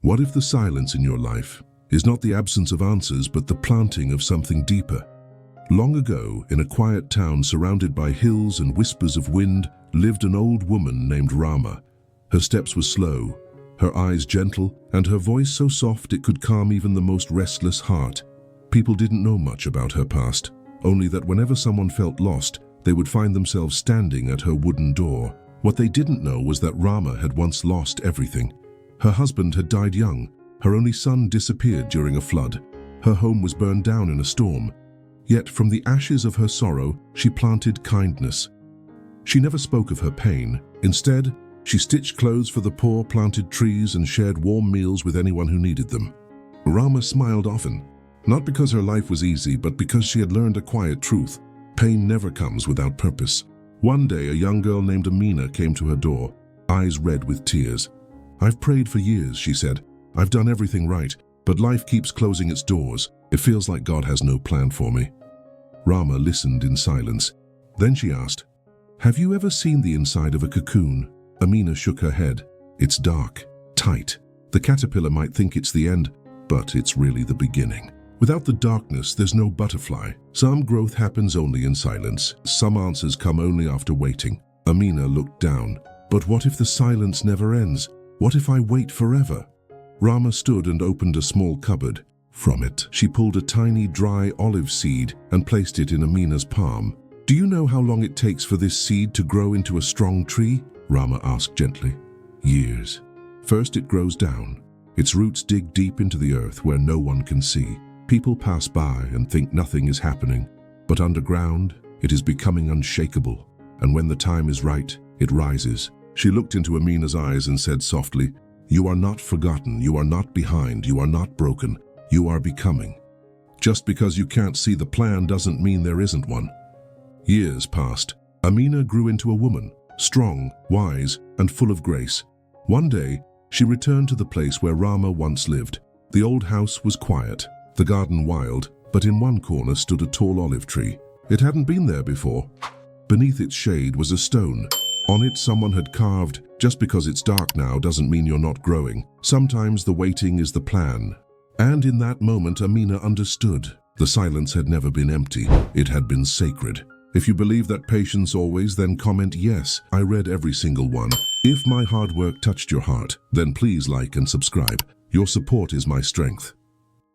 What if the silence in your life is not the absence of answers but the planting of something deeper? Long ago, in a quiet town surrounded by hills and whispers of wind, lived an old woman named Rama. Her steps were slow, her eyes gentle, and her voice so soft it could calm even the most restless heart. People didn't know much about her past, only that whenever someone felt lost, they would find themselves standing at her wooden door. What they didn't know was that Rama had once lost everything. Her husband had died young, her only son disappeared during a flood, her home was burned down in a storm. Yet from the ashes of her sorrow, she planted kindness. She never spoke of her pain. Instead, she stitched clothes for the poor, planted trees, and shared warm meals with anyone who needed them. Rama smiled often, not because her life was easy, but because she had learned a quiet truth. Pain never comes without purpose. One day, a young girl named Amina came to her door, eyes red with tears. "I've prayed for years," she said. "I've done everything right, but life keeps closing its doors. It feels like God has no plan for me." Rama listened in silence. Then she asked, "Have you ever seen the inside of a cocoon?" Amina shook her head. "It's dark, tight. The caterpillar might think it's the end, but it's really the beginning. Without the darkness, there's no butterfly. Some growth happens only in silence. Some answers come only after waiting." Amina looked down. "But what if the silence never ends? What if I wait forever?" Rama stood and opened a small cupboard. From it, she pulled a tiny dry olive seed and placed it in Amina's palm. "Do you know how long it takes for this seed to grow into a strong tree?" Rama asked gently. "Years. First it grows down. Its roots dig deep into the earth where no one can see. People pass by and think nothing is happening, but underground, it is becoming unshakable. And when the time is right, it rises." She looked into Amina's eyes and said softly, "You are not forgotten, you are not behind, you are not broken, you are becoming. Just because you can't see the plan doesn't mean there isn't one." Years passed. Amina grew into a woman, strong, wise, and full of grace. One day, she returned to the place where Rama once lived. The old house was quiet, the garden wild, but in one corner stood a tall olive tree. It hadn't been there before. Beneath its shade was a stone. On it someone had carved, "Just because it's dark now doesn't mean you're not growing. Sometimes the waiting is the plan." And in that moment, Amina understood. The silence had never been empty. It had been sacred. If you believe that patience always, then comment yes. I read every single one. If my hard work touched your heart, then please like and subscribe. Your support is my strength.